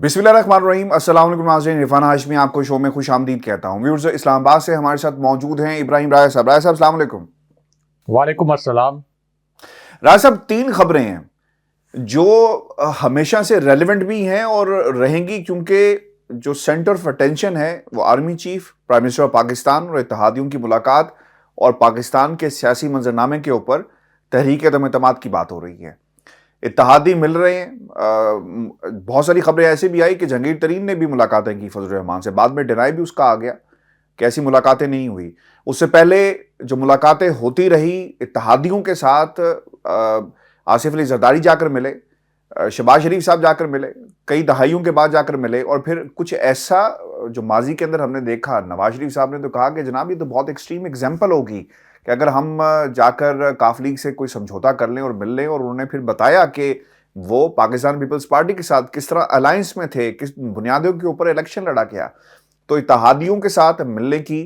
بسم اللہ الرحمن الرحیم۔ السلام علیکم ناظرین، عرفان ہاشمی آپ کو شو میں خوش آمدید کہتا ہوں۔ ویورز، اسلام آباد سے ہمارے ساتھ موجود ہیں ابراہیم راجہ صاحب۔ راجہ صاحب السلام علیکم۔ وعلیکم السلام۔ راجہ صاحب، 3 خبریں ہیں جو ہمیشہ سے ریلیونٹ بھی ہیں اور رہیں گی، کیونکہ جو سینٹر آف اٹینشن ہے وہ army chief, prime minister of Pakistan اور اتحادیوں کی ملاقات اور پاکستان کے سیاسی منظرنامے کے اوپر تحریک عدم اعتماد کی بات ہو رہی ہے۔ اتحادی مل رہے ہیں، بہت ساری خبریں ایسے بھی آئی کہ جہانگیر ترین نے بھی ملاقاتیں کی فضل الرحمان سے، بعد میں ڈینائی بھی اس کا آ گیا کہ ایسی ملاقاتیں نہیں ہوئی۔ اس سے پہلے جو ملاقاتیں ہوتی رہی اتحادیوں کے ساتھ، آصف علی زرداری جا کر ملے، شہباز شریف صاحب جا کر ملے، کئی دہائیوں کے بعد جا کر ملے، اور پھر کچھ ایسا جو ماضی کے اندر ہم نے دیکھا، نواز شریف صاحب نے تو کہا کہ جناب یہ تو بہت ایکسٹریم ایگزامپل ہوگی کہ اگر ہم جا کر کاف لیگ سے کوئی سمجھوتا کر لیں اور مل لیں، اور انہوں نے پھر بتایا کہ وہ پاکستان پیپلز پارٹی کے ساتھ کس طرح الائنس میں تھے، کس بنیادوں کے اوپر الیکشن لڑا گیا۔ تو اتحادیوں کے ساتھ ملنے کی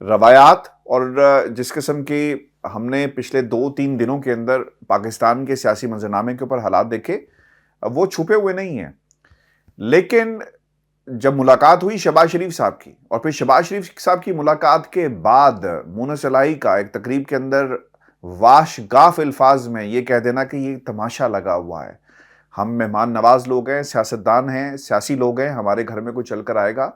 روایات اور جس قسم کی ہم نے پچھلے 2-3 دنوں کے اندر پاکستان کے سیاسی منظرنامے کے اوپر حالات دیکھے، وہ چھپے ہوئے نہیں ہیں۔ لیکن جب ملاقات ہوئی شہباز شریف صاحب کی، اور پھر شہباز شریف صاحب کی ملاقات کے بعد مونس الہی کا ایک تقریب کے اندر واش گاف الفاظ میں یہ کہہ دینا کہ یہ تماشا لگا ہوا ہے، ہم مہمان نواز لوگ ہیں، سیاستدان ہیں، سیاسی لوگ ہیں، ہمارے گھر میں کوئی چل کر آئے گا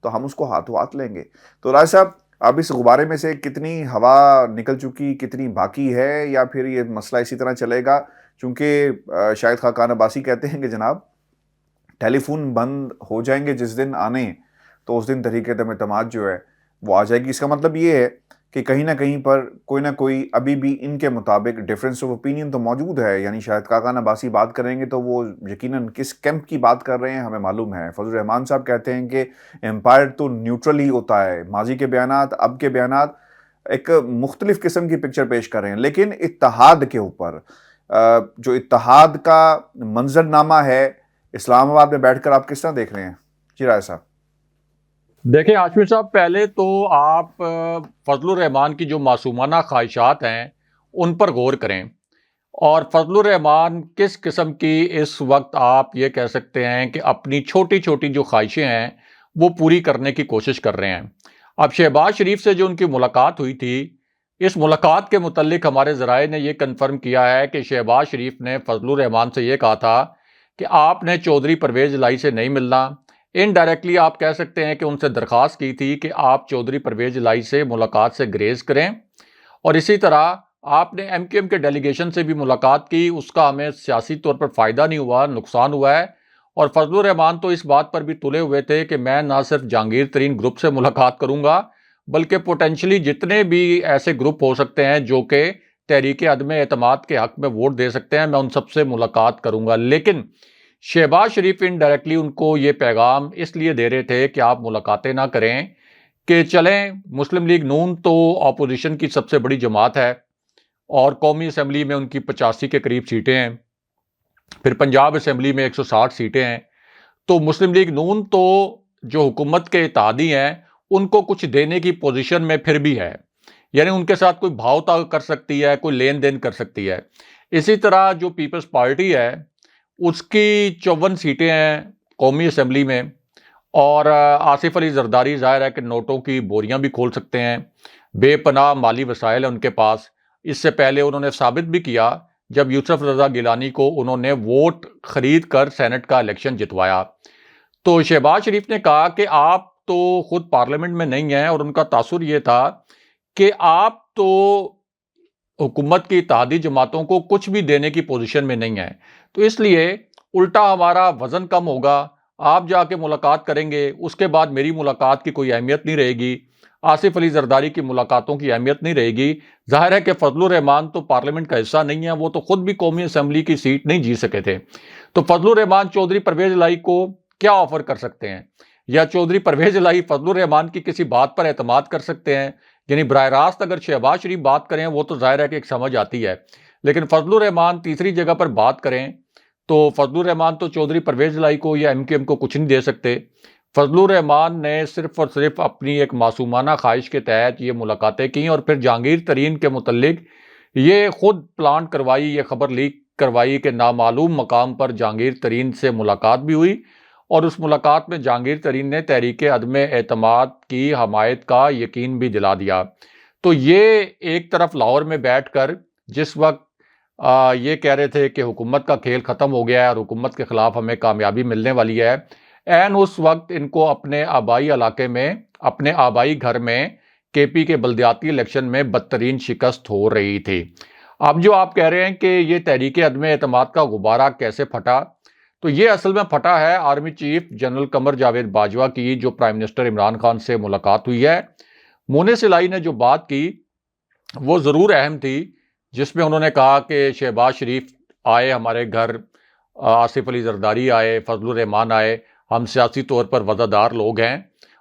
تو ہم اس کو ہاتھوں ہاتھ لیں گے۔ تو راج صاحب، اب اس غبارے میں سے کتنی ہوا نکل چکی، کتنی باقی ہے، یا پھر یہ مسئلہ اسی طرح چلے گا؟ چونکہ شاہد خاقان عباسی کہتے ہیں کہ جناب ٹیلی فون بند ہو جائیں گے جس دن آنے، تو اس دن تحریک عدم اعتماد جو ہے وہ آ جائے گی۔ اس کا مطلب یہ ہے کہ کہیں نہ کہیں پر کوئی نہ کوئی ابھی بھی ان کے مطابق ڈفرینس آف اوپینین تو موجود ہے، یعنی شاہد خاقان عباسی بات کریں گے تو وہ یقیناً کس کیمپ کی بات کر رہے ہیں ہمیں معلوم ہے۔ فضل الرحمان صاحب کہتے ہیں کہ امپائر تو نیوٹرل ہی ہوتا ہے، ماضی کے بیانات اب کے بیانات ایک مختلف قسم کی پکچر پیش کر رہے ہیں۔ لیکن اتحاد کے اوپر جو اتحاد کا منظرنامہ ہے اسلام آباد میں بیٹھ کر آپ کس طرح دیکھ رہے ہیں؟ جی رائے صاحب۔ دیکھیں ہاشمی صاحب، پہلے تو آپ فضل الرحمان کی جو معصومانہ خواہشات ہیں ان پر غور کریں، اور فضل الرحمان کس قسم کی اس وقت آپ یہ کہہ سکتے ہیں کہ اپنی چھوٹی چھوٹی جو خواہشیں ہیں وہ پوری کرنے کی کوشش کر رہے ہیں۔ اب شہباز شریف سے جو ان کی ملاقات ہوئی تھی، اس ملاقات کے متعلق ہمارے ذرائع نے یہ کنفرم کیا ہے کہ شہباز شریف نے فضل الرحمان سے یہ کہا تھا کہ آپ نے چودھری پرویز الہی سے نہیں ملنا۔ انڈائریکٹلی آپ کہہ سکتے ہیں کہ ان سے درخواست کی تھی کہ آپ چودھری پرویز الہی سے ملاقات سے گریز کریں، اور اسی طرح آپ نے ایم کیو ایم کے ڈیلیگیشن سے بھی ملاقات کی، اس کا ہمیں سیاسی طور پر فائدہ نہیں ہوا، نقصان ہوا ہے۔ اور فضل الرحمان تو اس بات پر بھی تلے ہوئے تھے کہ میں نہ صرف جہانگیر ترین گروپ سے ملاقات کروں گا، بلکہ پوٹینشلی جتنے بھی ایسے گروپ ہو سکتے ہیں جو کہ تحریک عدم اعتماد کے حق میں ووٹ دے سکتے ہیں، میں ان سب سے ملاقات کروں گا۔ لیکن شہباز شریف انڈائریکٹلی ان کو یہ پیغام اس لیے دے رہے تھے کہ آپ ملاقاتیں نہ کریں، کہ چلیں مسلم لیگ نون تو اپوزیشن کی سب سے بڑی جماعت ہے، اور قومی اسمبلی میں ان کی 85 کے قریب سیٹیں ہیں، پھر پنجاب اسمبلی میں 160 سیٹیں ہیں، تو مسلم لیگ نون تو جو حکومت کے اتحادی ہیں ان کو کچھ دینے کی پوزیشن میں پھر بھی ہے، یعنی ان کے ساتھ کوئی بھاؤتا کر سکتی ہے، کوئی لین دین کر سکتی ہے۔ اسی طرح جو پیپلز پارٹی ہے اس کی 54 سیٹیں ہیں قومی اسمبلی میں، اور آصف علی زرداری ظاہر ہے کہ نوٹوں کی بوریاں بھی کھول سکتے ہیں، بے پناہ مالی وسائل ہیں ان کے پاس۔ اس سے پہلے انہوں نے ثابت بھی کیا جب یوسف رضا گیلانی کو انہوں نے ووٹ خرید کر سینٹ کا الیکشن جتوایا۔ تو شہباز شریف نے کہا کہ آپ تو خود پارلیمنٹ میں نہیں ہیں، اور ان کا تاثر یہ تھا کہ آپ تو حکومت کی اتحادی جماعتوں کو کچھ بھی دینے کی پوزیشن میں نہیں ہیں، تو اس لیے الٹا ہمارا وزن کم ہوگا، آپ جا کے ملاقات کریں گے، اس کے بعد میری ملاقات کی کوئی اہمیت نہیں رہے گی، آصف علی زرداری کی ملاقاتوں کی اہمیت نہیں رہے گی۔ ظاہر ہے کہ فضل الرحمان تو پارلیمنٹ کا حصہ نہیں ہے، وہ تو خود بھی قومی اسمبلی کی سیٹ نہیں جیت سکے تھے، تو فضل الرحمان چودھری پرویز الہی کو کیا آفر کر سکتے ہیں؟ یا چودھری پرویز الہی فضل الرحمان کی کسی بات پر اعتماد کر سکتے ہیں؟ یعنی براہ راست اگر شہباز شریف بات کریں وہ تو ظاہر ہے کہ ایک سمجھ آتی ہے، لیکن فضل الرحمان تیسری جگہ پر بات کریں تو فضل الرحمان تو چودھری پرویز الہی کو یا ایم کیو ایم کو کچھ نہیں دے سکتے۔ فضل الرحمان نے صرف اور صرف اپنی ایک معصومانہ خواہش کے تحت یہ ملاقاتیں کی، اور پھر جہانگیر ترین کے متعلق یہ خود پلانٹ کروائی، یہ خبر لیک کروائی کہ نامعلوم مقام پر جہانگیر ترین سے ملاقات بھی ہوئی، اور اس ملاقات میں جہانگیر ترین نے تحریک عدم اعتماد کی حمایت کا یقین بھی دلا دیا۔ تو یہ ایک طرف لاہور میں بیٹھ کر جس وقت یہ کہہ رہے تھے کہ حکومت کا کھیل ختم ہو گیا ہے اور حکومت کے خلاف ہمیں کامیابی ملنے والی ہے، عین اس وقت ان کو اپنے آبائی علاقے میں، اپنے آبائی گھر میں کے پی کے بلدیاتی الیکشن میں بدترین شکست ہو رہی تھی۔ اب جو آپ کہہ رہے ہیں کہ یہ تحریک عدم اعتماد کا غبارہ کیسے پھٹا، تو یہ اصل میں پھٹا ہے army chief general Qamar Javed Bajwa کی جو پرائم منسٹر عمران خان سے ملاقات ہوئی ہے۔ مونے سلائی نے جو بات کی وہ ضرور اہم تھی، جس میں انہوں نے کہا کہ شہباز شریف آئے ہمارے گھر، آصف علی زرداری آئے، فضل الرحمان آئے، ہم سیاسی طور پر وفادار لوگ ہیں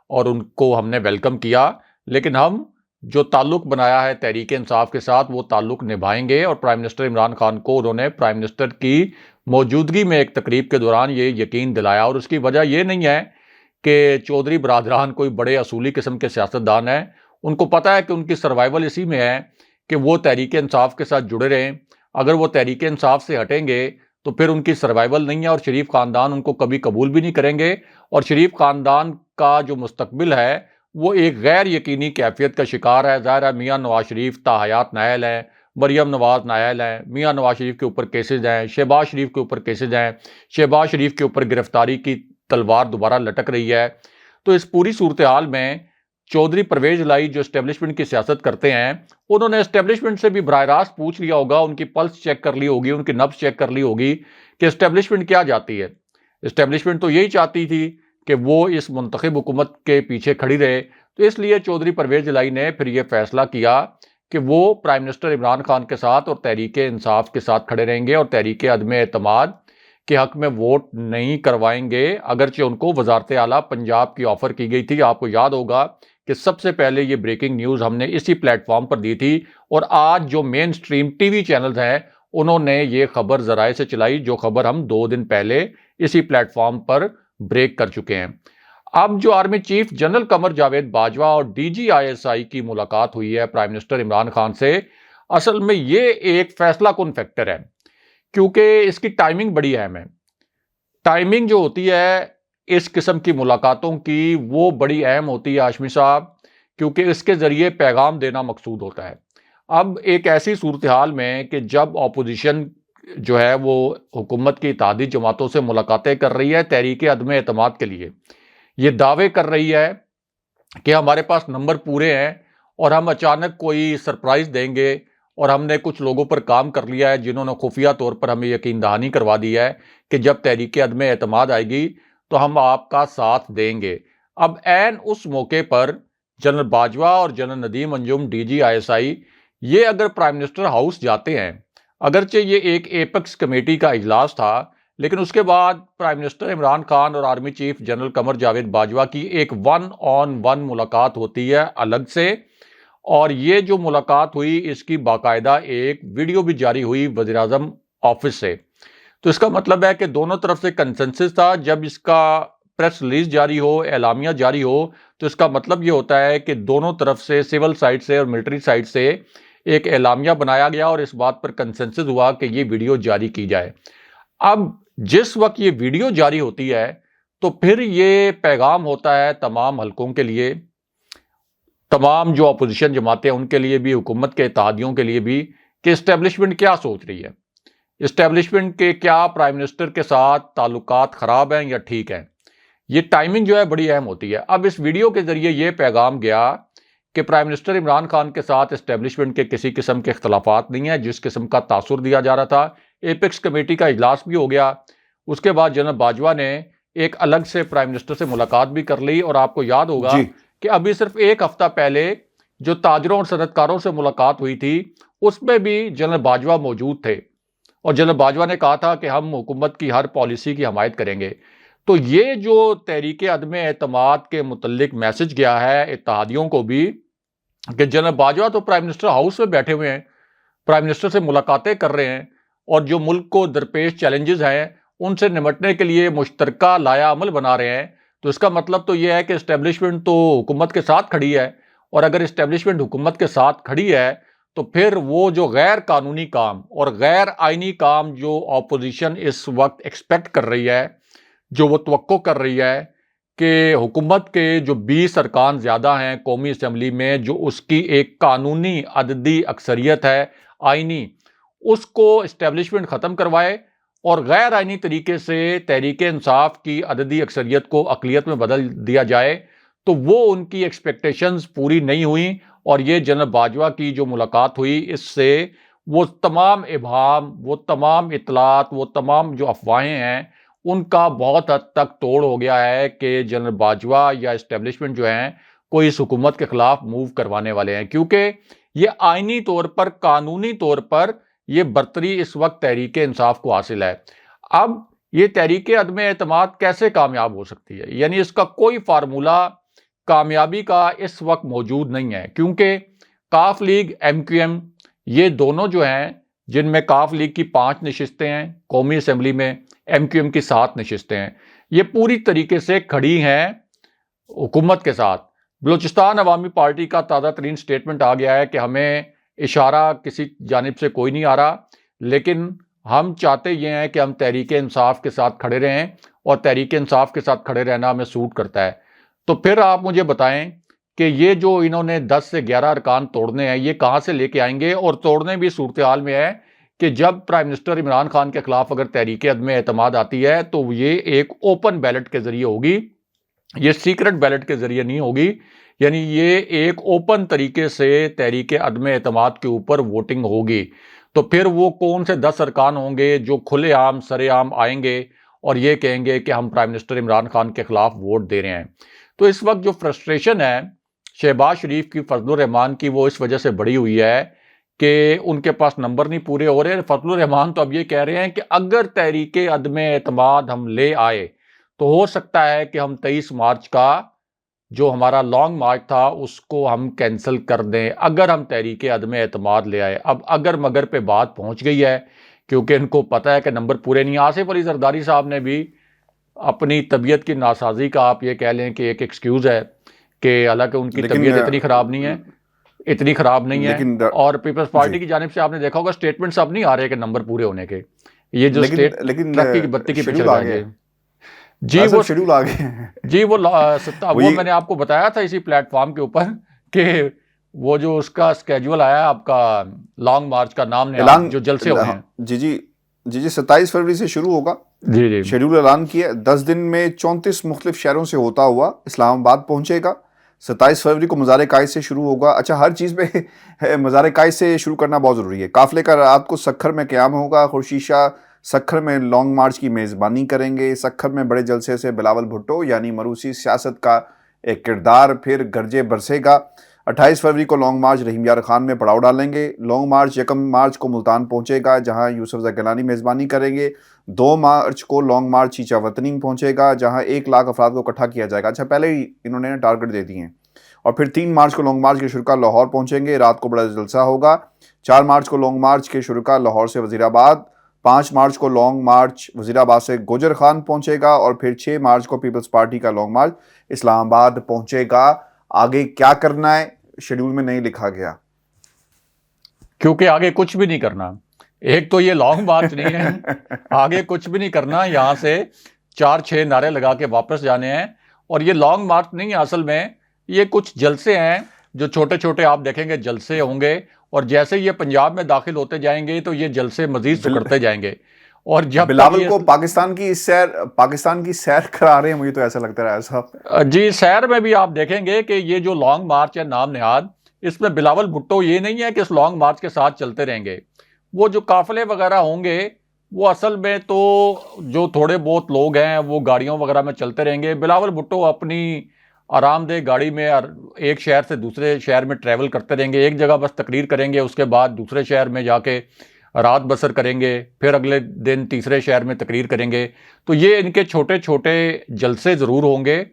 اور ان کو ہم نے ویلکم کیا، لیکن ہم جو تعلق بنایا ہے تحریک انصاف کے ساتھ وہ تعلق نبھائیں گے۔ اور پرائم منسٹر عمران خان کو انہوں نے پرائم منسٹر کی موجودگی میں ایک تقریب کے دوران یہ یقین دلایا، اور اس کی وجہ یہ نہیں ہے کہ چودھری برادران کوئی بڑے اصولی قسم کے سیاستدان ہیں، ان کو پتہ ہے کہ ان کی سروائیول اسی میں ہے کہ وہ تحریک انصاف کے ساتھ جڑے رہیں۔ اگر وہ تحریک انصاف سے ہٹیں گے تو پھر ان کی سروائیول نہیں ہے، اور شریف خاندان ان کو کبھی قبول بھی نہیں کریں گے، اور شریف خاندان کا جو مستقبل ہے وہ ایک غیر یقینی کیفیت کا شکار ہے۔ ظاہر ہے میاں نواز شریف تاحیات نااہل ہیں، مریم نواز نااہل ہیں، میاں نواز شریف کے اوپر کیسز ہیں، شہباز شریف کے اوپر کیسز ہیں، شہباز شریف کے اوپر گرفتاری کی تلوار دوبارہ لٹک رہی ہے۔ تو اس پوری صورتحال میں چودھری پرویز الہی جو اسٹیبلشمنٹ کی سیاست کرتے ہیں، انہوں نے اسٹیبلشمنٹ سے بھی براہ راست پوچھ لیا ہوگا، ان کی پلس چیک کر لی ہوگی، ان کی نبض چیک کر لی ہوگی کہ اسٹیبلشمنٹ کیا چاہتی ہے۔ اسٹیبلشمنٹ تو یہی چاہتی تھی کہ وہ اس منتخب حکومت کے پیچھے کھڑی رہے، تو اس لیے چودھری پرویز الہی نے پھر یہ فیصلہ کیا کہ وہ پرائم منسٹر عمران خان کے ساتھ اور تحریک انصاف کے ساتھ کھڑے رہیں گے اور تحریک عدم اعتماد کے حق میں ووٹ نہیں کروائیں گے، اگرچہ ان کو وزارت اعلیٰ پنجاب کی آفر کی گئی تھی۔ آپ کو یاد ہوگا کہ سب سے پہلے یہ بریکنگ نیوز ہم نے اسی پلیٹ فارم پر دی تھی، اور آج جو مین سٹریم ٹی وی چینلز ہیں انہوں نے یہ خبر ذرائع سے چلائی، جو خبر ہم 2 دن پہلے اسی پلیٹ فارم پر بریک کر چکے ہیں۔ اب جو army chief general Qamar Javed Bajwa اور ڈی جی آئی ایس آئی کی ملاقات ہوئی ہے پرائم منسٹر عمران خان سے، اصل میں یہ ایک فیصلہ کن فیکٹر ہے، کیونکہ اس کی ٹائمنگ بڑی اہم ہے۔ ٹائمنگ جو ہوتی ہے اس قسم کی ملاقاتوں کی وہ بڑی اہم ہوتی ہے ہاشمی صاحب، کیونکہ اس کے ذریعے پیغام دینا مقصود ہوتا ہے۔ اب ایک ایسی صورتحال میں کہ جب اپوزیشن جو ہے وہ حکومت کی اتحادی جماعتوں سے ملاقاتیں کر رہی ہے تحریک عدم اعتماد کے لیے، یہ دعوے کر رہی ہے کہ ہمارے پاس نمبر پورے ہیں اور ہم اچانک کوئی سرپرائز دیں گے، اور ہم نے کچھ لوگوں پر کام کر لیا ہے جنہوں نے خفیہ طور پر ہمیں یقین دہانی کروا دی ہے کہ جب تحریک عدم اعتماد آئے گی تو ہم آپ کا ساتھ دیں گے۔ اب عین اس موقع پر جنرل باجوہ اور general Nadeem Anjum D G I S I یہ اگر پرائم منسٹر ہاؤس جاتے ہیں، اگرچہ یہ ایک ایپیکس کمیٹی کا اجلاس تھا، لیکن اس کے بعد پرائم منسٹر عمران خان اور army chief general Qamar Javed Bajwa کی ایک 1-on-1 ملاقات ہوتی ہے الگ سے، اور یہ جو ملاقات ہوئی اس کی باقاعدہ ایک ویڈیو بھی جاری ہوئی وزیراعظم آفس سے۔ تو اس کا مطلب ہے کہ دونوں طرف سے کنسنسس تھا۔ جب اس کا پریس ریلیز جاری ہو، اعلامیہ جاری ہو، تو اس کا مطلب یہ ہوتا ہے کہ دونوں طرف سے سول سائٹ سے اور ملٹری سائٹ سے ایک اعلامیہ بنایا گیا اور اس بات پر کنسنسس ہوا کہ یہ ویڈیو جاری کی جائے۔ اب جس وقت یہ ویڈیو جاری ہوتی ہے تو پھر یہ پیغام ہوتا ہے تمام حلقوں کے لیے، تمام جو اپوزیشن جماعتیں ان کے لیے بھی، حکومت کے اتحادیوں کے لیے بھی، کہ اسٹیبلشمنٹ کیا سوچ رہی ہے، اسٹیبلشمنٹ کے کیا پرائم منسٹر کے ساتھ تعلقات خراب ہیں یا ٹھیک ہیں۔ یہ ٹائمنگ جو ہے بڑی اہم ہوتی ہے۔ اب اس ویڈیو کے ذریعے یہ پیغام گیا کہ پرائم منسٹر عمران خان کے ساتھ اسٹیبلشمنٹ کے کسی قسم کے اختلافات نہیں ہیں، جس قسم کا تاثر دیا جا رہا تھا۔ ایپیکس کمیٹی کا اجلاس بھی ہو گیا، اس کے بعد جنرل باجوہ نے ایک الگ سے پرائم منسٹر سے ملاقات بھی کر لی، اور آپ کو یاد ہوگا کہ ابھی صرف ایک ہفتہ پہلے جو تاجروں اور صنعت کاروں سے ملاقات ہوئی تھی اس میں بھی جنرل باجوہ موجود تھے، اور جنرل باجوہ نے کہا تھا کہ ہم حکومت کی ہر پالیسی کی حمایت کریں گے۔ تو یہ جو تحریک عدم اعتماد کے متعلق میسج گیا ہے اتحادیوں کو بھی کہ جنرل باجوہ تو پرائم منسٹر ہاؤس میں بیٹھے ہوئے ہیں، پرائم منسٹر سے ملاقاتیں کر رہے ہیں، اور جو ملک کو درپیش چیلنجز ہیں ان سے نمٹنے کے لیے مشترکہ لائحہ عمل بنا رہے ہیں، تو اس کا مطلب تو یہ ہے کہ اسٹیبلشمنٹ تو حکومت کے ساتھ کھڑی ہے، اور اگر اسٹیبلشمنٹ حکومت کے ساتھ کھڑی ہے تو پھر وہ جو غیر قانونی کام اور غیر آئینی کام جو اپوزیشن اس وقت ایکسپیکٹ کر رہی ہے، جو وہ توقع کر رہی ہے کہ حکومت کے جو 20 ارکان زیادہ ہیں قومی اسمبلی میں، جو اس کی ایک قانونی عددی اکثریت ہے آئینی، اس کو اسٹیبلشمنٹ ختم کروائے اور غیر آئینی طریقے سے تحریک انصاف کی عددی اکثریت کو اقلیت میں بدل دیا جائے، تو وہ ان کی ایکسپیکٹیشنز پوری نہیں ہوئیں، اور یہ جنرل باجوہ کی جو ملاقات ہوئی اس سے وہ تمام ابہام، وہ تمام اطلاعات، وہ تمام جو افواہیں ہیں ان کا بہت حد تک توڑ ہو گیا ہے کہ جنرل باجوہ یا اسٹیبلشمنٹ جو ہیں کوئی اس حکومت کے خلاف موو کروانے والے ہیں، کیونکہ یہ آئینی طور پر، قانونی طور پر یہ برتری اس وقت تحریک انصاف کو حاصل ہے۔ اب یہ تحریک عدم اعتماد کیسے کامیاب ہو سکتی ہے؟ یعنی اس کا کوئی فارمولہ کامیابی کا اس وقت موجود نہیں ہے، کیونکہ کاف لیگ، ایم کیو ایم، یہ دونوں جو ہیں، جن میں کاف لیگ کی 5 نشستیں ہیں قومی اسمبلی میں، ایم کیو ایم کی 7 نشستیں ہیں، یہ پوری طریقے سے کھڑی ہیں حکومت کے ساتھ۔ بلوچستان عوامی پارٹی کا تازہ ترین سٹیٹمنٹ آ گیا ہے کہ ہمیں اشارہ کسی جانب سے کوئی نہیں آ رہا، لیکن ہم چاہتے یہ ہیں کہ ہم تحریک انصاف کے ساتھ کھڑے رہیں، اور تحریک انصاف کے ساتھ کھڑے رہنا ہمیں سوٹ کرتا ہے۔ تو پھر آپ مجھے بتائیں کہ یہ جو انہوں نے 10 سے 11 ارکان توڑنے ہیں، یہ کہاں سے لے کے آئیں گے؟ اور توڑنے بھی صورتحال میں ہے کہ جب پرائم منسٹر عمران خان کے خلاف اگر تحریک عدم اعتماد آتی ہے تو یہ ایک اوپن بیلٹ کے ذریعے ہوگی، یہ سیکرٹ بیلٹ کے ذریعے نہیں ہوگی، یعنی یہ ایک اوپن طریقے سے تحریک عدم اعتماد کے اوپر ووٹنگ ہوگی۔ تو پھر وہ کون سے 10 ارکان ہوں گے جو کھلے عام سرے عام آئیں گے اور یہ کہیں گے کہ ہم پرائم منسٹر عمران خان کے خلاف ووٹ دے رہے ہیں؟ تو اس وقت جو فرسٹریشن ہے شہباز شریف کی، فضل الرحمان کی، وہ اس وجہ سے بڑی ہوئی ہے کہ ان کے پاس نمبر نہیں پورے ہو رہے۔ فضل الرحمان تو اب یہ کہہ رہے ہیں کہ اگر تحریک عدم اعتماد ہم لے آئے تو ہو سکتا ہے کہ ہم 23 مارچ کا جو ہمارا لانگ مارچ تھا اس کو ہم کینسل کر دیں اگر ہم تحریک عدم اعتماد لے آئے۔ اب اگر مگر پہ بات پہنچ گئی ہے، کیونکہ ان کو پتہ ہے کہ نمبر پورے نہیں۔ آصف علی زرداری صاحب نے بھی اپنی طبیعت کی ناسازی کا آپ یہ کہہ لیں کہ ایک ایکسکیوز ہے کہ حالانکہ ان کی طبیعت اتنی خراب نہیں ہے، اور پیپلز پارٹی کی جانب سے آپ نے دیکھا ہوگا سٹیٹمنٹس اب نہیں آ رہے کہ نمبر پورے ہونے کے، یہ جو ترقی کی بتی کی پیچھے جائیں گے۔ جی وہ شیڈول آ گئے، جی وہ میں نے آپ کو بتایا تھا اسی پلیٹ فارم کے اوپر کہ وہ جو اس کا اسکیجول آیا ہے آپ کا لانگ مارچ کا، نام نے جو جلسے ہوئے ہیں، جی 27 فروری سے شروع ہوگا، جی شیڈول اعلان کیا۔ 10 دن میں 34 مختلف شہروں سے ہوتا ہوا اسلام آباد پہنچے گا۔ 27 فروری کو مزار قائد سے شروع ہوگا۔ اچھا، ہر چیز میں مزار قائد سے شروع کرنا بہت ضروری ہے۔ قافلے کا رات کو سکھر میں قیام ہوگا۔ خورشید شاہ سکھر میں لانگ مارچ کی میزبانی کریں گے۔ سکھر میں بڑے جلسے سے بلاول بھٹو یعنی مروسی سیاست کا ایک کردار پھر گرجے برسے گا۔ 28 فروری کو لانگ مارچ رحیم یار خان میں پڑاؤ ڈالیں گے۔ لانگ مارچ 1 مارچ کو ملتان پہنچے گا جہاں یوسف زئی گیلانی میزبانی کریں گے۔ 2 مارچ کو لانگ مارچ چیچا وطنی میں پہنچے گا جہاں 1 لاکھ افراد کو اکٹھا کیا جائے گا۔ اچھا، پہلے ہی انہوں نے ٹارگٹ دے دیے ہیں۔ اور پھر 3 مارچ کو لانگ مارچ کے شرکا لاہور پہنچیں گے، رات کو بڑا جلسہ ہوگا۔ 4 مارچ کو لانگ مارچ کے شرکا لاہور سے وزیر آباد۔ 5 مارچ کو لانگ مارچ وزیر آباد سے گوجر خان پہنچے گا، اور پھر 6 مارچ کو پیپلز پارٹی کا لانگ مارچ اسلام آباد پہنچے گا۔ آگے کیا کرنا ہے شیڈول میں نہیں لکھا گیا، کیونکہ آگے کچھ بھی نہیں کرنا۔ ایک تو یہ لانگ مارچ نہیں ہے، آگے کچھ بھی نہیں کرنا، یہاں سے 4-6 نعرے لگا کے واپس جانے ہیں۔ اور یہ لانگ مارچ نہیں ہے، اصل میں یہ کچھ جلسے ہیں جو چھوٹے چھوٹے آپ دیکھیں گے جلسے ہوں گے، اور جیسے یہ پنجاب میں داخل ہوتے جائیں گے تو یہ جلسے مزید سکڑتے جائیں گے۔ اور جب بلاول کو پاکستان کی سیر کرا رہے ہیں، مجھے تو ایسا لگتا رہا ہے صاحب۔ جی، سیر میں بھی آپ دیکھیں گے کہ یہ جو لانگ مارچ ہے نام نہاد، اس میں بلاول بھٹو یہ نہیں ہے کہ اس لانگ مارچ کے ساتھ چلتے رہیں گے۔ وہ جو قافلے وغیرہ ہوں گے وہ اصل میں تو جو تھوڑے بہت لوگ ہیں وہ گاڑیوں وغیرہ میں چلتے رہیں گے۔ بلاول بھٹو اپنی آرام دہ گاڑی میں ایک شہر سے دوسرے شہر میں ٹریول کرتے رہیں گے، ایک جگہ بس تقریر کریں گے، اس کے بعد دوسرے شہر میں جا کے رات بسر کریں گے، پھر اگلے دن تیسرے شہر میں تقریر کریں گے۔ تو یہ ان کے چھوٹے چھوٹے جلسے ضرور ہوں گے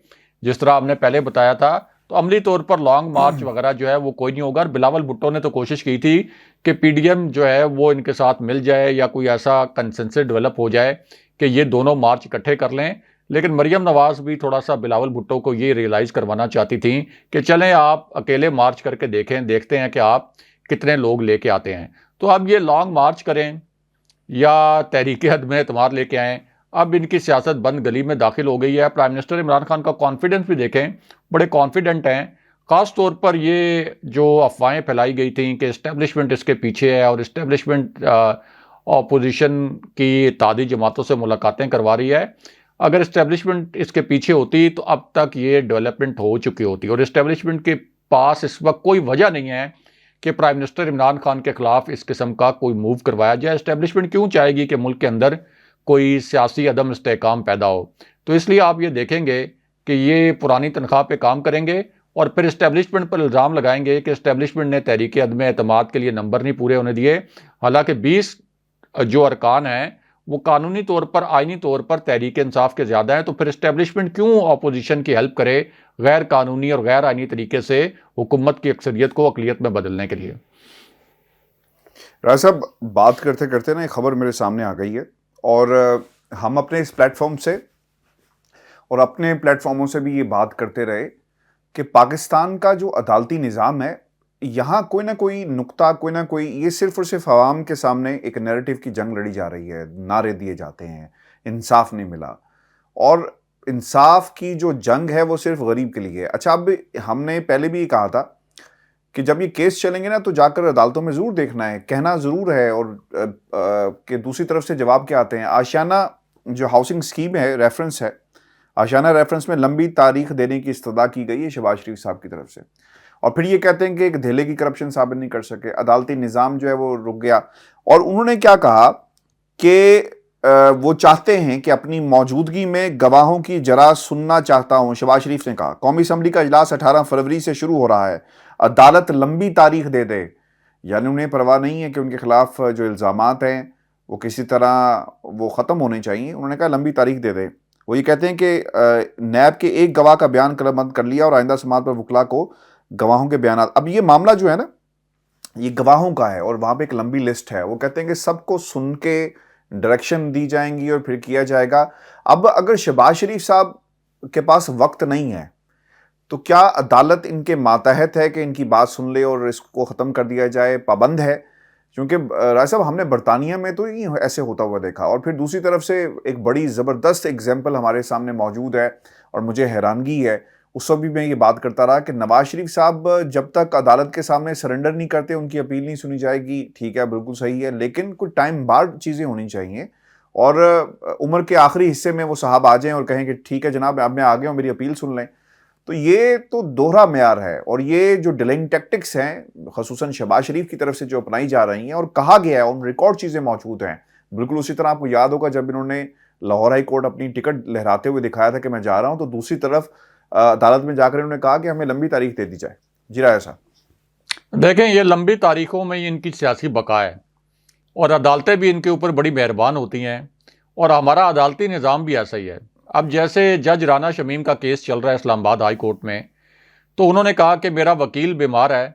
جس طرح ہم نے پہلے بتایا تھا۔ تو عملی طور پر لانگ مارچ وغیرہ جو ہے وہ کوئی نہیں ہوگا۔ بلاول بھٹو نے تو کوشش کی تھی کہ پی ڈی ایم جو ہے وہ ان کے ساتھ مل جائے یا کوئی ایسا کنسنسس ڈیولپ ہو جائے کہ یہ دونوں مارچ اکٹھے کر لیں، لیکن مریم نواز بھی تھوڑا سا بلاول بھٹو کو یہ ریئلائز کروانا چاہتی تھیں کہ چلیں آپ اکیلے مارچ کر کے دیکھتے ہیں کہ آپ کتنے لوگ لے کے آتے ہیں۔ تو اب یہ لانگ مارچ کریں یا تحریک عدم اعتماد لے کے آئیں، اب ان کی سیاست بند گلی میں داخل ہو گئی ہے. پرائم منسٹر عمران خان کا کانفیڈنس بھی دیکھیں, بڑے کانفیڈنٹ ہیں. خاص طور پر یہ جو افواہیں پھیلائی گئی تھیں کہ اسٹیبلشمنٹ اس کے پیچھے ہے اور اسٹیبلشمنٹ اپوزیشن کی اتحادی جماعتوں سے ملاقاتیں کروا رہی ہے, اگر اسٹیبلشمنٹ اس کے پیچھے ہوتی تو اب تک یہ ڈیولپمنٹ ہو چکی ہوتی. اور اسٹیبلشمنٹ کے پاس اس وقت کوئی وجہ نہیں ہے کہ پرائم منسٹر عمران خان کے خلاف اس قسم کا کوئی موو کروایا جائے. اسٹیبلشمنٹ کیوں چاہے گی کہ ملک کے اندر کوئی سیاسی عدم استحکام پیدا ہو؟ تو اس لیے آپ یہ دیکھیں گے کہ یہ پرانی تنخواہ پہ کام کریں گے اور پھر اسٹیبلشمنٹ پر الزام لگائیں گے کہ اسٹیبلشمنٹ نے تحریک عدم اعتماد کے لیے نمبر نہیں پورے ہونے دیے. حالانکہ 20 جو ارکان ہیں وہ قانونی طور پر, آئینی طور پر تحریک انصاف کے زیادہ ہیں. تو پھر اسٹیبلشمنٹ کیوں اپوزیشن کی ہیلپ کرے غیر قانونی اور غیر آئینی طریقے سے حکومت کی اکثریت کو اقلیت میں بدلنے کے لیے؟ راز صاحب, بات کرتے کرتے نا ایک خبر میرے سامنے آ گئی ہے, اور ہم اپنے اس پلیٹ فارم سے اور اپنے پلیٹ فارموں سے بھی یہ بات کرتے رہے کہ پاکستان کا جو عدالتی نظام ہے, یہاں کوئی نہ کوئی نقطہ, کوئی نہ کوئی, یہ صرف اور صرف عوام کے سامنے ایک نیریٹو کی جنگ لڑی جا رہی ہے. نعرے دیے جاتے ہیں انصاف نہیں ملا, اور انصاف کی جو جنگ ہے وہ صرف غریب کے لیے ہے. اچھا, اب ہم نے پہلے بھی یہ کہا تھا کہ جب یہ کیس چلیں گے نا تو جا کر عدالتوں میں ضرور دیکھنا ہے, کہنا ضرور ہے, اور کہ دوسری طرف سے جواب کیا آتے ہیں. آشیانہ جو ہاؤسنگ اسکیم ہے, ریفرنس ہے, آشیانہ ریفرنس میں لمبی تاریخ دینے کی استدعا کی گئی ہے شہباز شریف صاحب کی طرف سے, اور پھر یہ کہتے ہیں کہ ایک دھیلے کی کرپشن ثابت نہیں کر سکے, عدالتی نظام جو ہے وہ رک گیا. اور انہوں نے کیا کہا کہ وہ چاہتے ہیں کہ اپنی موجودگی میں گواہوں کی جرا سننا چاہتا ہوں. شہباز شریف نے کہا قومی اسمبلی کا اجلاس 18 فروری سے شروع ہو رہا ہے, عدالت لمبی تاریخ دے دے. یعنی انہیں پرواہ نہیں ہے کہ ان کے خلاف جو الزامات ہیں وہ کسی طرح وہ ختم ہونے چاہیے. انہوں نے کہا لمبی تاریخ دے دے. وہ یہ کہتے ہیں کہ نیب کے ایک گواہ کا بیان قلم بند کر لیا اور آئندہ سماعت پر وکلا کو گواہوں کے بیانات. اب یہ معاملہ جو ہے نا یہ گواہوں کا ہے, اور وہاں پہ ایک لمبی لسٹ ہے. وہ کہتے ہیں کہ سب کو سن کے ڈائریکشن دی جائیں گی اور پھر کیا جائے گا. اب اگر شہباز شریف صاحب کے پاس وقت نہیں ہے تو کیا عدالت ان کے ماتحت ہے کہ ان کی بات سن لے اور اس کو ختم کر دیا جائے؟ پابند ہے؟ کیونکہ راج صاحب ہم نے برطانیہ میں تو یہ ایسے ہوتا ہوا دیکھا, اور پھر دوسری طرف سے ایک بڑی زبردست ایگزامپل ہمارے سامنے موجود ہے, اور مجھے حیرانگی ہے. اس وقت بھی میں یہ بات کرتا رہا کہ نواز شریف صاحب جب تک عدالت کے سامنے سرنڈر نہیں کرتے ان کی اپیل نہیں سنی جائے گی. ٹھیک ہے, بالکل صحیح ہے, لیکن کچھ ٹائم بعد چیزیں ہونی چاہیے, اور عمر کے آخری حصے میں وہ صاحب آ جائیں اور کہیں کہ ٹھیک ہے جناب اب میں آ گیا ہوں, میری اپیل سن لیں. تو یہ تو دوہرا معیار ہے, اور یہ جو ڈیلنگ ٹیکٹکس ہیں خصوصاً شہباز شریف کی طرف سے جو اپنائی جا رہی ہیں, اور کہا گیا ہے ان ریکارڈ چیزیں موجود ہیں. بالکل اسی طرح آپ کو یاد ہوگا جب انہوں نے لاہور ہائی کورٹ اپنی ٹکٹ لہراتے ہوئے دکھایا تھا کہ میں جا رہا ہوں, تو دوسری طرف عدالت میں جا کر انہوں نے کہا کہ ہمیں لمبی تاریخ دے دی جائے. جی راجہ صاحب, دیکھیں یہ لمبی تاریخوں میں ان کی سیاسی بقا ہے, اور عدالتیں بھی ان کے اوپر بڑی مہربان ہوتی ہیں, اور ہمارا عدالتی نظام بھی ایسا ہی ہے. اب جیسے جج رانا شمیم کا کیس چل رہا ہے اسلام آباد ہائی کورٹ میں, تو انہوں نے کہا کہ میرا وکیل بیمار ہے.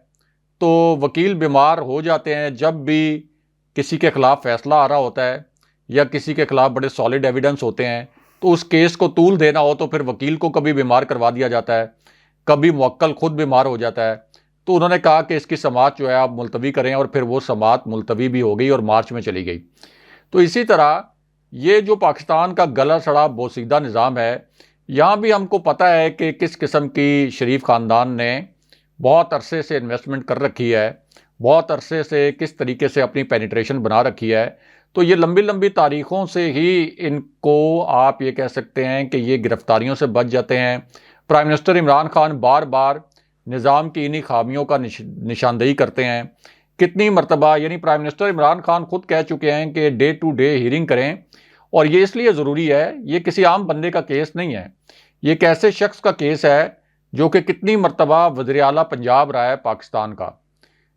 تو وکیل بیمار ہو جاتے ہیں جب بھی کسی کے خلاف فیصلہ آ رہا ہوتا ہے یا کسی کے خلاف بڑے سالڈ ایویڈنس ہوتے ہیں, تو اس کیس کو طول دینا ہو تو پھر وکیل کو کبھی بیمار کروا دیا جاتا ہے, کبھی موکل خود بیمار ہو جاتا ہے. تو انہوں نے کہا کہ اس کی سماعت جو ہے آپ ملتوی کریں, اور پھر وہ سماعت ملتوی بھی ہو گئی اور مارچ میں چلی گئی. تو اسی طرح یہ جو پاکستان کا گلا سڑا بوسیدہ نظام ہے, یہاں بھی ہم کو پتہ ہے کہ کس قسم کی شریف خاندان نے بہت عرصے سے انویسٹمنٹ کر رکھی ہے, بہت عرصے سے کس طریقے سے اپنی پینیٹریشن بنا رکھی ہے. تو یہ لمبی لمبی تاریخوں سے ہی ان کو آپ یہ کہہ سکتے ہیں کہ یہ گرفتاریوں سے بچ جاتے ہیں. پرائم منسٹر عمران خان بار بار نظام کی انہی خامیوں کا نشاندہی کرتے ہیں. کتنی مرتبہ, یعنی پرائم منسٹر عمران خان خود کہہ چکے ہیں کہ ڈے ٹو ڈے ہیئرنگ کریں, اور یہ اس لیے ضروری ہے, یہ کسی عام بندے کا کیس نہیں ہے, یہ ایک ایسے شخص کا کیس ہے جو کہ کتنی مرتبہ وزیر اعلیٰ پنجاب رہا ہے پاکستان کا.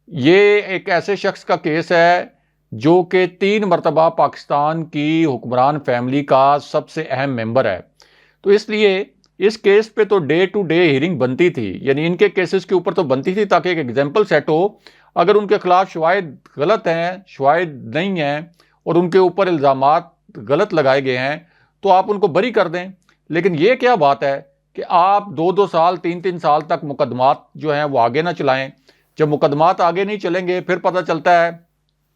یہ ایک ایسے شخص کا کیس ہے جو کہ 3 مرتبہ پاکستان کی حکمران فیملی کا سب سے اہم ممبر ہے. تو اس لیے اس کیس پہ تو ڈے ٹو ڈے ہیئرنگ بنتی تھی, یعنی ان کے کیسز کے اوپر تو بنتی تھی تاکہ ایک ایگزامپل سیٹ ہو. اگر ان کے خلاف شواہد غلط ہیں, شواہد نہیں ہیں, اور ان کے اوپر الزامات غلط لگائے گئے ہیں, تو آپ ان کو بری کر دیں. لیکن یہ کیا بات ہے کہ آپ 2-2 سال 3-3 سال تک مقدمات جو ہیں وہ آگے نہ چلائیں. جب مقدمات آگے نہیں چلیں گے پھر پتہ چلتا ہے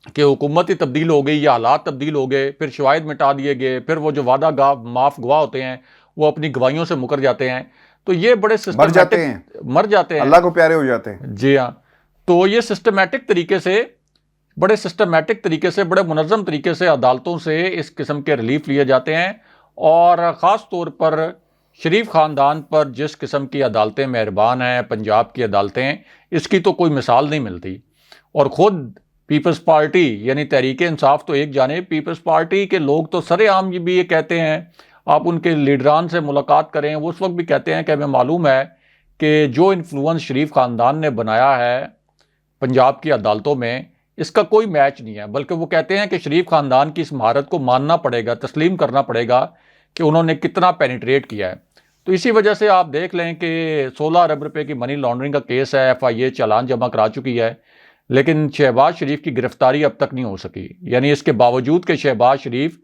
کہ حکومت ہی تبدیل ہو گئی یا حالات تبدیل ہو گئے، پھر شواہد مٹا دیے گئے، پھر وہ جو وعدہ معاف گواہ ہوتے ہیں وہ اپنی گواہیوں سے مکر جاتے ہیں. تو یہ بڑے مر جاتے ہیں، مر جاتے ہیں. اللہ کو پیارے ہو جاتے ہیں. جی ہاں. تو یہ سسٹمیٹک طریقے سے، بڑے سسٹمیٹک طریقے سے، بڑے منظم طریقے سے عدالتوں سے اس قسم کے ریلیف لیے جاتے ہیں. اور خاص طور پر شریف خاندان پر جس قسم کی عدالتیں مہربان ہیں، پنجاب کی عدالتیں، اس کی تو کوئی مثال نہیں ملتی. اور خود پیپلز پارٹی یعنی تحریک انصاف تو ایک جانب، پیپلز پارٹی کے لوگ تو سر عام بھی یہ کہتے ہیں، آپ ان کے لیڈران سے ملاقات کریں، وہ اس وقت بھی کہتے ہیں کہ ہمیں معلوم ہے کہ جو انفلوئنس شریف خاندان نے بنایا ہے پنجاب کی عدالتوں میں، اس کا کوئی میچ نہیں ہے. بلکہ وہ کہتے ہیں کہ شریف خاندان کی اس مہارت کو ماننا پڑے گا، تسلیم کرنا پڑے گا کہ انہوں نے کتنا پینیٹریٹ کیا ہے. تو اسی وجہ سے آپ دیکھ لیں کہ 16 ارب روپے کی منی لانڈرنگ کا کیس ہے، FIA چالان جمع کرا چکی ہے، لیکن شہباز شریف کی گرفتاری اب تک نہیں ہو سکی. یعنی اس کے باوجود کہ شہباز شریف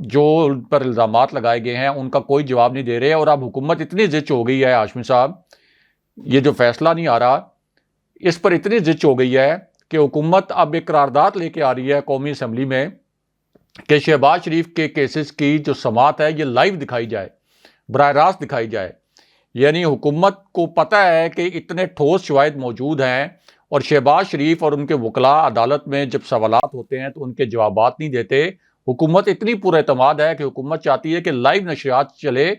جو ان پر الزامات لگائے گئے ہیں ان کا کوئی جواب نہیں دے رہے. اور اب حکومت اتنی زچ ہو گئی ہے ہاشمی صاحب، یہ جو فیصلہ نہیں آ رہا اس پر اتنی زچ ہو گئی ہے کہ حکومت اب ایک قرارداد لے کے آ رہی ہے قومی اسمبلی میں کہ شہباز شریف کے کیسز کی جو سماعت ہے یہ لائیو دکھائی جائے، براہ راست دکھائی جائے. یعنی حکومت کو پتہ ہے کہ اتنے ٹھوس شواہد موجود ہیں، اور شہباز شریف اور ان کے وکلاء عدالت میں جب سوالات ہوتے ہیں تو ان کے جوابات نہیں دیتے. حکومت اتنی پر اعتماد ہے کہ حکومت چاہتی ہے کہ لائیو نشریات چلے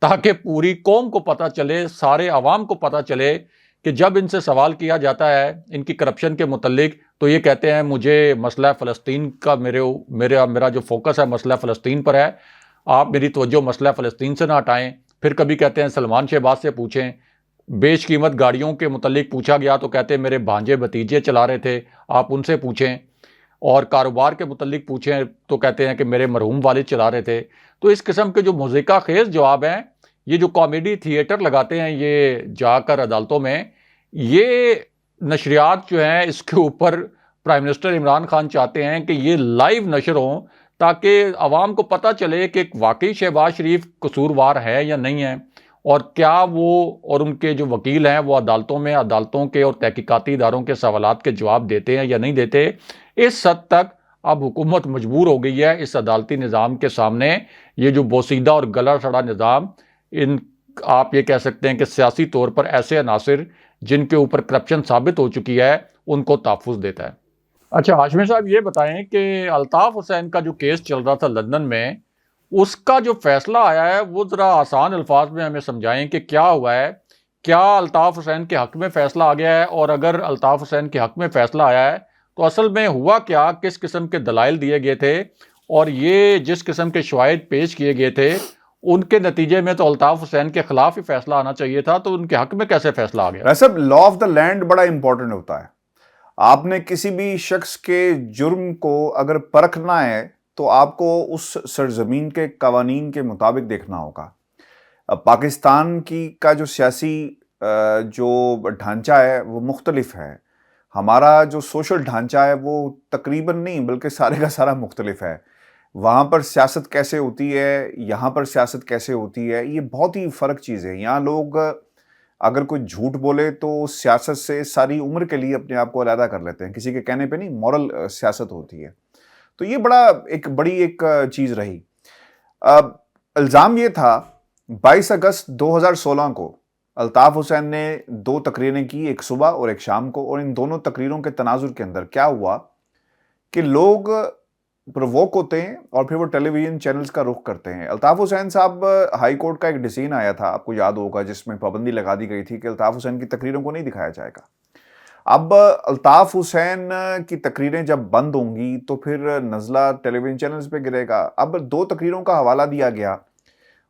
تاکہ پوری قوم کو پتہ چلے، سارے عوام کو پتہ چلے کہ جب ان سے سوال کیا جاتا ہے ان کی کرپشن کے متعلق تو یہ کہتے ہیں مجھے مسئلہ فلسطین کا میرا جو فوکس ہے مسئلہ فلسطین پر ہے، آپ میری توجہ مسئلہ فلسطین سے نہ ہٹائیں. پھر کبھی کہتے ہیں سلمان شہباز سے پوچھیں، بیش قیمت گاڑیوں کے متعلق پوچھا گیا تو کہتے ہیں میرے بھانجے بھتیجے چلا رہے تھے، آپ ان سے پوچھیں. اور کاروبار کے متعلق پوچھیں تو کہتے ہیں کہ میرے مرحوم والد چلا رہے تھے. تو اس قسم کے جو مضحکہ خیز جواب ہیں، یہ جو کامیڈی تھیٹر لگاتے ہیں یہ جا کر عدالتوں میں، یہ نشریات جو ہیں اس کے اوپر پرائم منسٹر عمران خان چاہتے ہیں کہ یہ لائیو نشر ہوں تاکہ عوام کو پتہ چلے کہ واقعی شہباز شریف قصوروار ہے یا نہیں ہے، اور کیا وہ اور ان کے جو وکیل ہیں وہ عدالتوں میں عدالتوں کے اور تحقیقاتی اداروں کے سوالات کے جواب دیتے ہیں یا نہیں دیتے. اس حد تک اب حکومت مجبور ہو گئی ہے اس عدالتی نظام کے سامنے. یہ جو بوسیدہ اور گلا سڑا نظام، آپ یہ کہہ سکتے ہیں کہ سیاسی طور پر ایسے عناصر جن کے اوپر کرپشن ثابت ہو چکی ہے ان کو تحفظ دیتا ہے. اچھا ہاشمی صاحب یہ بتائیں کہ الطاف حسین کا جو کیس چل رہا تھا لندن میں، اس کا جو فیصلہ آیا ہے وہ ذرا آسان الفاظ میں ہمیں سمجھائیں کہ کیا ہوا ہے. کیا الطاف حسین کے حق میں فیصلہ آ گیا ہے؟ اور اگر الطاف حسین کے حق میں فیصلہ آیا ہے تو اصل میں ہوا کیا، کس قسم کے دلائل دیے گئے تھے، اور یہ جس قسم کے شواہد پیش کیے گئے تھے ان کے نتیجے میں تو الطاف حسین کے خلاف ہی فیصلہ آنا چاہیے تھا، تو ان کے حق میں کیسے فیصلہ آ گیا؟ ویسے لا آف دا لینڈ بڑا امپورٹنٹ ہوتا ہے. آپ نے کسی بھی شخص کے جرم کو اگر پرکھنا ہے تو آپ کو اس سرزمین کے قوانین کے مطابق دیکھنا ہوگا. پاکستان کا جو سیاسی جو ڈھانچہ ہے وہ مختلف ہے، ہمارا جو سوشل ڈھانچہ ہے وہ تقریباً نہیں بلکہ سارے کا سارا مختلف ہے. وہاں پر سیاست کیسے ہوتی ہے، یہاں پر سیاست کیسے ہوتی ہے، یہ بہت ہی فرق چیز ہے. یہاں لوگ اگر کوئی جھوٹ بولے تو سیاست سے ساری عمر کے لیے اپنے آپ کو علیحدہ کر لیتے ہیں، کسی کے کہنے پہ نہیں، مورل سیاست ہوتی ہے. تو یہ بڑی ایک چیز رہی. الزام یہ تھا 22 اگست 2016 کو الطاف حسین نے 2 تقریریں کی، ایک صبح اور ایک شام کو، اور ان دونوں تقریروں کے تناظر کے اندر کیا ہوا کہ لوگ پرووک ہوتے ہیں اور پھر وہ ٹیلی ویژن چینلز کا رخ کرتے ہیں. الطاف حسین صاحب، ہائی کورٹ کا ایک ڈیسیژن آیا تھا آپ کو یاد ہوگا جس میں پابندی لگا دی گئی تھی کہ الطاف حسین کی تقریروں کو نہیں دکھایا جائے گا. اب الطاف حسین کی تقریریں جب بند ہوں گی تو پھر نزلہ ٹیلی ویژن چینلز پہ گرے گا. اب 2 تقریروں کا حوالہ دیا گیا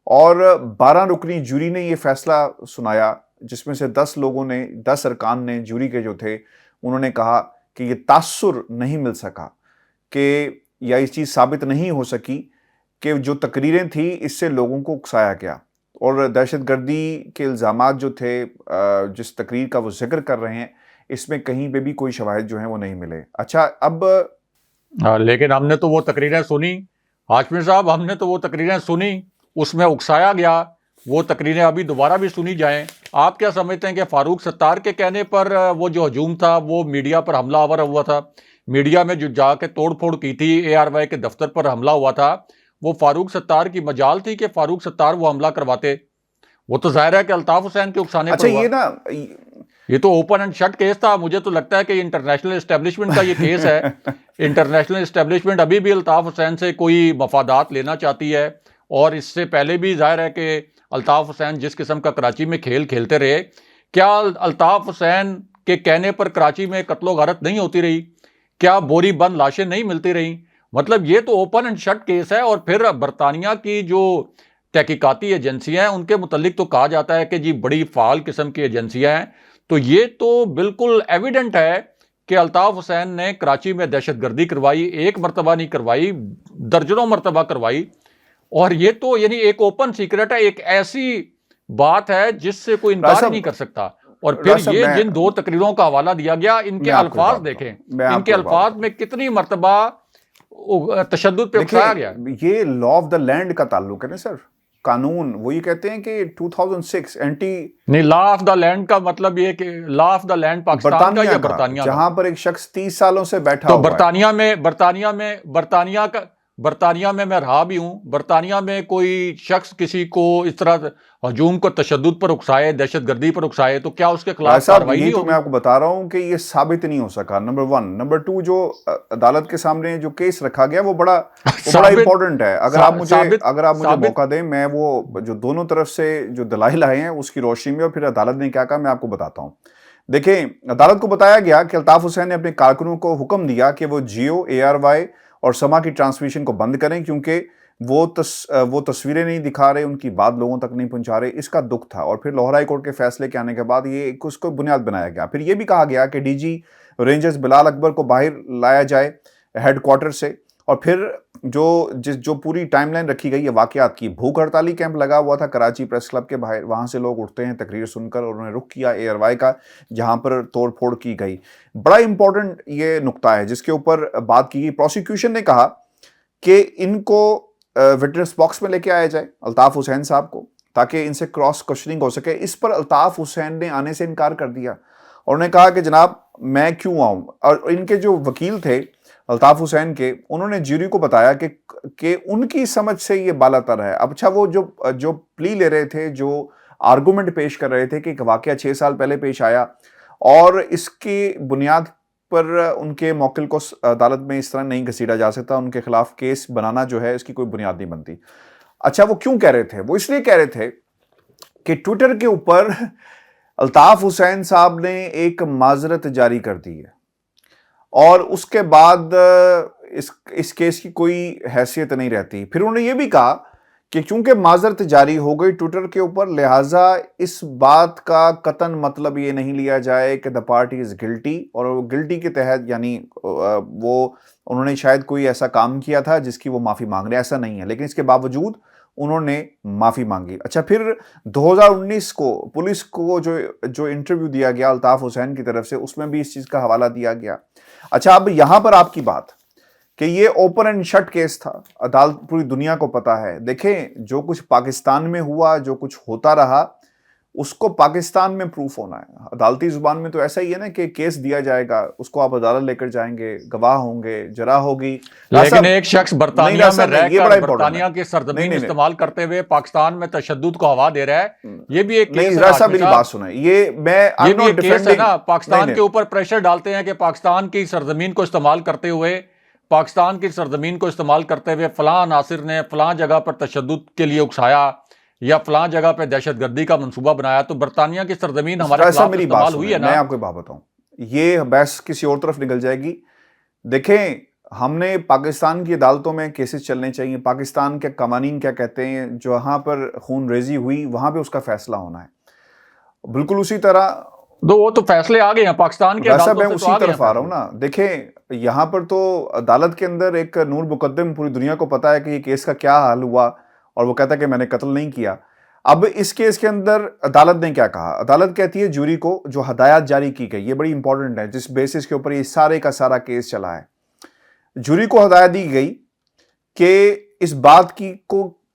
اور 12 رکنی جوری نے یہ فیصلہ سنایا، جس میں سے 10 ارکان نے جوری کے جو تھے انہوں نے کہا کہ یہ تاثر نہیں مل سکا کہ یا اس چیز ثابت نہیں ہو سکی کہ جو تقریریں تھیں اس سے لوگوں کو اکسایا گیا، اور دہشت گردی کے الزامات جو تھے جس تقریر کا وہ ذکر کر رہے ہیں اس میں کہیں پہ بھی کوئی شواہد جو ہیں وہ نہیں ملے. اچھا اب لیکن ہم نے تو وہ تقریریں سنی ہاشمی صاحب، ہم نے تو وہ تقریریں سنی، اس میں اکسایا گیا. وہ تقریریں ابھی دوبارہ بھی سنی جائیں. آپ کیا سمجھتے ہیں کہ فاروق ستار کے کہنے پر وہ جو ہجوم تھا وہ میڈیا پر حملہ آور ہوا تھا؟ میڈیا میں جو جا کے توڑ پھوڑ کی تھی ARY کے دفتر پر حملہ ہوا تھا، وہ فاروق ستار کی مجال تھی کہ فاروق ستار وہ حملہ کرواتے؟ وہ تو ظاہر ہے کہ الطاف حسین کے اکسانے پر ہوا۔ اچھا، یہ نا یہ تو اوپن اینڈ شٹ کیس تھا۔ مجھے تو لگتا ہے کہ انٹرنیشنل اسٹیبلشمنٹ کا یہ کیس ہے۔ انٹرنیشنل اسٹیبلشمنٹ ابھی بھی الطاف حسین سے کوئی مفادات لینا چاہتی ہے، اور اس سے پہلے بھی ظاہر ہے کہ الطاف حسین جس قسم کا کراچی میں کھیل کھیلتے رہے، کیا الطاف حسین کے کہنے پر کراچی میں قتل و غارت نہیں ہوتی رہی؟ کیا بوری بند لاشیں نہیں ملتی رہیں؟ مطلب یہ تو اوپن اینڈ شٹ کیس ہے۔ اور پھر برطانیہ کی جو تحقیقاتی ایجنسیاں ہیں ان کے متعلق تو کہا جاتا ہے کہ جی بڑی فعال قسم کی ایجنسیاں ہیں۔ تو یہ تو بالکل ایویڈنٹ ہے کہ الطاف حسین نے کراچی میں دہشت گردی کروائی، ایک مرتبہ نہیں کروائی، درجنوں مرتبہ کروائی۔ اور یہ تو یعنی ایک اوپن سیکرٹ ہے، ایک ایسی بات ہے جس سے کوئی انکار ہی نہیں کر سکتا۔ اور پھر یہ جن دو تقریروں کا حوالہ دیا گیا، ان کے الفاظ دیکھیں، ان کے الفاظ میں کتنی مرتبہ تشدد پہ اکسایا گیا۔ یہ لا آف دا لینڈ کا تعلق ہے نا سر، قانون۔ وہ یہ کہتے ہیں کہ 2006 نہیں، لا آف دا لینڈ کا مطلب یہ کہ law of the land Pakistan کا یا برطانیہ کا؟ جہاں پر ایک شخص 30 سالوں سے بیٹھا تو ہوا برطانیہ میں میں رہا بھی ہوں۔ برطانیہ میں کوئی شخص کسی کو اس طرح ہجوم کو تشدد پر اکسائے، دہشت گردی پر اکسائے، تو کیا اس کے خلاف کارروائی نہیں ہوگی؟ میں آپ کو بتا رہا ہوں کہ یہ ثابت نہیں ہو سکا، نمبر 1۔ نمبر 2، جو عدالت کے سامنے جو کیس رکھا گیا وہ بڑا امپورٹنٹ ہے۔ اگر آپ مجھے موقع دیں، میں وہ جو دونوں طرف سے جو دلائل آئے ہیں اس کی روشنی میں، اور پھر عدالت نے کیا کہا میں آپ کو بتاتا ہوں۔ دیکھیں، عدالت کو بتایا گیا کہ الطاف حسین نے اپنے کارکنوں کو حکم دیا کہ وہ جیو، ARY اور سما کی ٹرانسمیشن کو بند کریں، کیونکہ وہ تصویریں نہیں دکھا رہے، ان کی بات لوگوں تک نہیں پہنچا رہے۔ اس کا دکھ تھا۔ اور پھر لاہور ہائی کورٹ کے فیصلے کے آنے کے بعد یہ اس کو بنیاد بنایا گیا۔ پھر یہ بھی کہا گیا کہ DG رینجرز بلال اکبر کو باہر لایا جائے ہیڈ کوارٹر سے، اور پھر جو پوری ٹائم لائن رکھی گئی ہے واقعات کی، بھوک ہڑتالی کیمپ لگا ہوا تھا کراچی پریس کلب کے باہر، وہاں سے لوگ اٹھتے ہیں تقریر سن کر، اور انہوں نے رخ کیا ARY کا، جہاں پر توڑ پھوڑ کی گئی۔ بڑا امپورٹنٹ یہ نقطہ ہے جس کے اوپر بات کی گئی۔ پروسیکیوشن نے کہا کہ ان کو وٹنس باکس میں لے کے آیا جائے، الطاف حسین صاحب کو، تاکہ ان سے کراس کوشچننگ ہو سکے۔ اس پر الطاف حسین نے آنے سے انکار کر دیا، اور انہوں نے کہا کہ جناب میں کیوں آؤں۔ اور ان کے جو وکیل تھے الطاف حسین کے، انہوں نے جیوری کو بتایا کہ ان کی سمجھ سے یہ بالا تر ہے۔ اب اچھا، وہ جو پلی لے رہے تھے، جو آرگومنٹ پیش کر رہے تھے کہ ایک واقعہ 6 سال پہلے پیش آیا، اور اس کی بنیاد پر ان کے موکل کو عدالت میں اس طرح نہیں گھسیٹا جا سکتا، ان کے خلاف کیس بنانا جو ہے اس کی کوئی بنیاد نہیں بنتی۔ اچھا، وہ کیوں کہہ رہے تھے؟ وہ اس لیے کہہ رہے تھے کہ ٹویٹر کے اوپر الطاف حسین صاحب نے ایک معذرت جاری کر دی ہے، اور اس کے بعد اس کیس کی کوئی حیثیت نہیں رہتی۔ پھر انہوں نے یہ بھی کہا کہ چونکہ معذرت جاری ہو گئی ٹویٹر کے اوپر، لہٰذا اس بات کا قطعاً مطلب یہ نہیں لیا جائے کہ دا پارٹی از گلٹی، اور گلٹی کے تحت یعنی وہ انہوں نے شاید کوئی ایسا کام کیا تھا جس کی وہ معافی مانگ رہے، ایسا نہیں ہے، لیکن اس کے باوجود انہوں نے معافی مانگی۔ اچھا، پھر 2019 کو پولیس کو جو انٹرویو دیا گیا الطاف حسین کی طرف سے، اس میں بھی اس چیز کا حوالہ دیا گیا۔ اچھا، اب یہاں پر آپ کی بات کہ یہ اوپن اینڈ شٹ کیس تھا، عدالت پوری دنیا کو پتا ہے۔ دیکھیں، جو کچھ پاکستان میں ہوا، جو کچھ ہوتا رہا، اس کو پاکستان میں پروف ہونا ہے۔ عدالتی زبان میں تو ایسا ہی ہے نا کہ کیس دیا جائے گا، اس کو آپ عدالت لے کر جائیں گے، گواہ ہوں گے، جرا ہوگی، لیکن ایک شخص برطانیہ میں رہ کر برطانیہ کی سرزمین استعمال کرتے ہوئے پاکستان میں تشدد کو ہوا دے رہا ہے، یہ بھی ایک کیس ہے۔ میری بات سنیں، یہ بھی ایک کیس ہے نا۔ پاکستان کے اوپر پریشر ڈالتے ہیں کہ پاکستان کی سرزمین کو استعمال کرتے ہوئے، پاکستان کی سرزمین کو استعمال کرتے ہوئے فلاں ناصر نے فلاں جگہ پر تشدد کے لیے اکسایا، یا فلاں جگہ پہ دہشت گردی کا منصوبہ بنایا، تو برطانیہ کی سرزمین ہمارے خلاف استعمال ہوئی ہے نا۔ میں آپ کو بات بتاؤں، یہ بحث کسی اور طرف نکل جائے گی۔ دیکھیں، ہم نے پاکستان کی عدالتوں میں کیسز چلنے چاہیے، پاکستان کے قوانین کیا کہتے ہیں، جہاں پر خون ریزی ہوئی وہاں پہ اس کا فیصلہ ہونا ہے۔ بالکل اسی طرح وہ تو فیصلے آ گئے ہیں پاکستان کے عدالتوں سے، میں اسی طرف آ رہا ہوں نا۔ دیکھیں، یہاں پر تو عدالت کے اندر ایک نور مقدم، پوری دنیا کو پتا ہے کہ یہ کیس کا کیا حال ہوا، اور وہ کہتا ہے کہ میں نے قتل نہیں کیا۔ اب اس کیس کے اندر عدالت نے کیا کہا؟ عدالت کہتی ہے جوری کو جو ہدایات جاری کی گئی، یہ بڑی امپورٹنٹ ہے، جس بیسس کے اوپر یہ سارے کا سارا کیس چلا ہے۔ جوری کو ہدایت دی گئی کہ اس بات کی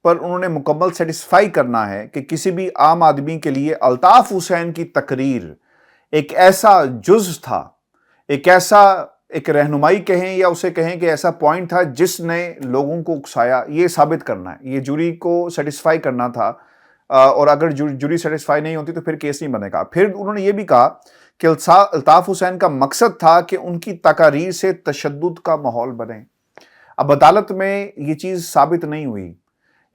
پر انہوں نے مکمل سیٹسفائی کرنا ہے کہ کسی بھی عام آدمی کے لیے الطاف حسین کی تقریر ایک ایسا جز تھا، ایک ایسا ایک رہنمائی کہیں یا اسے کہیں کہ ایسا پوائنٹ تھا جس نے لوگوں کو اکسایا، یہ ثابت کرنا ہے، یہ جوری کو سیٹسفائی کرنا تھا، اور اگر جوری سیٹسفائی نہیں ہوتی تو پھر کیس نہیں بنے گا۔ پھر انہوں نے یہ بھی کہا کہ الطاف حسین کا مقصد تھا کہ ان کی تقاریر سے تشدد کا ماحول بنے۔ اب عدالت میں یہ چیز ثابت نہیں ہوئی۔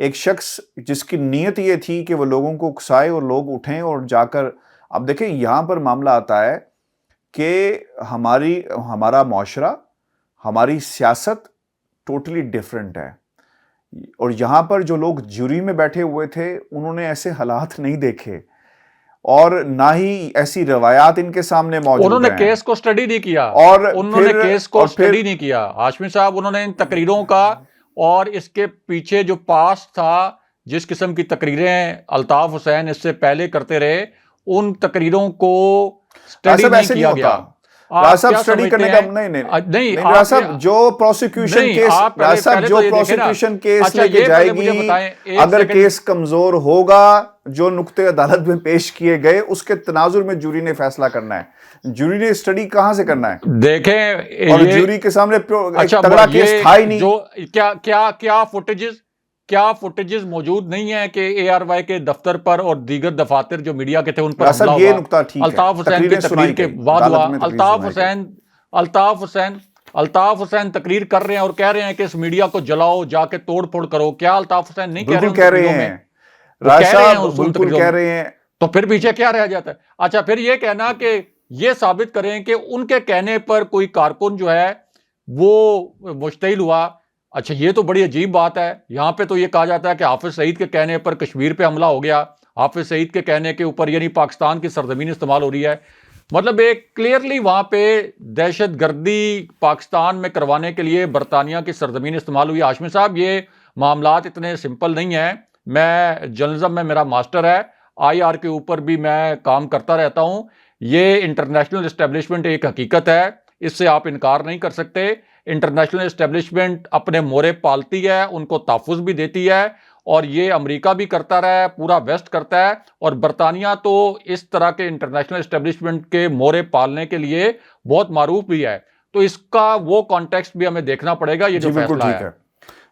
ایک شخص جس کی نیت یہ تھی کہ وہ لوگوں کو اکسائے اور لوگ اٹھیں اور جا کر، اب دیکھیں یہاں پر معاملہ آتا ہے کہ ہمارا معاشرہ، ہماری سیاست ٹوٹلی ڈیفرنٹ ہے، اور یہاں پر جو لوگ جوری میں بیٹھے ہوئے تھے انہوں نے ایسے حالات نہیں دیکھے، اور نہ ہی ایسی روایات ان کے سامنے موجود ہیں۔ انہوں نے کیس کو سٹڈی نہیں کیا، سٹڈی نہیں کیا ہاشمی صاحب۔ انہوں نے ان تقریروں کا اور اس کے پیچھے جو پاس تھا، جس قسم کی تقریریں الطاف حسین اس سے پہلے کرتے رہے، ان تقریروں کو سٹڈی نہیں کیا گیا۔ راج صاحب سٹڈی کرنے کا نہیں، راج صاحب جو پروسیکیوشن کیس لے کے جائے گی، اگر کیس کمزور ہوگا، جو نقطے عدالت میں پیش کیے گئے اس کے تناظر میں جوری نے فیصلہ کرنا ہے۔ جوری نے سٹڈی کہاں سے کرنا ہے؟ دیکھیں، اور جوری کے سامنے تگڑا کیس تھا ہی نہیں۔ جو کیا فوٹیجز موجود نہیں ہیں کہ اے آر وائی کے دفتر پر اور دیگر دفاتر جو میڈیا کے تھے ان پر حملہ ہوا؟ الطاف حسین کی تقریر کے بعد ہوا۔ الطاف حسین تقریر کر رہے ہیں اور کہہ رہے ہیں کہ اس میڈیا کو جلاؤ، جا کے توڑ پھوڑ کرو۔ کیا الطاف حسین نہیں کہہ رہے ہیں؟ بالکل کہہ رہے ہیں۔ تو پھر پیچھے کیا رہ جاتا ہے؟ اچھا، پھر یہ کہنا کہ یہ ثابت کریں کہ ان کے کہنے پر کوئی کارکن جو ہے وہ مشتعل ہوا۔ اچھا، یہ تو بڑی عجیب بات ہے۔ یہاں پہ تو یہ کہا جاتا ہے کہ حافظ سعید کے کہنے پر کشمیر پہ حملہ ہو گیا، حافظ سعید کے کہنے کے اوپر یعنی پاکستان کی سرزمین استعمال ہو رہی ہے۔ مطلب ایک کلیئرلی وہاں پہ دہشت گردی پاکستان میں کروانے کے لیے برطانیہ کی سرزمین استعمال ہوئی۔ ہاشمی صاحب، یہ معاملات اتنے سمپل نہیں ہیں۔ میں جرنلزم میں میرا ماسٹر ہے، آئی آر کے اوپر بھی میں کام کرتا رہتا ہوں۔ یہ انٹرنیشنل اسٹیبلشمنٹ ایک حقیقت ہے، اس سے آپ انکار نہیں کر سکتے۔ انٹرنیشنل اسٹیبلشمنٹ اپنے مورے پالتی ہے، ان کو تحفظ بھی دیتی ہے، اور یہ امریکہ بھی کرتا رہا ہے، پورا ویسٹ کرتا ہے، اور برطانیہ تو اس طرح کے انٹرنیشنل اسٹیبلشمنٹ کے مورے پالنے کے لیے بہت معروف بھی ہے۔ تو اس کا وہ کانٹیکسٹ بھی ہمیں دیکھنا پڑے گا، یہ جو فیصلہ ہے۔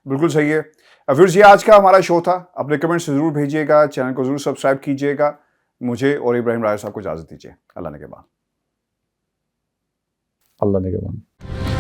بالکل صحیح ہے۔ ویورز، یہ آج کا ہمارا شو تھا۔ اپنے کمنٹس ضرور بھیجیے گا، چینل کو ضرور سبسکرائب کیجیے گا۔ مجھے اور ابراہیم راج صاحب کو اجازت دیجیے۔ اللہ نگہبان۔ اللہ نگہبان۔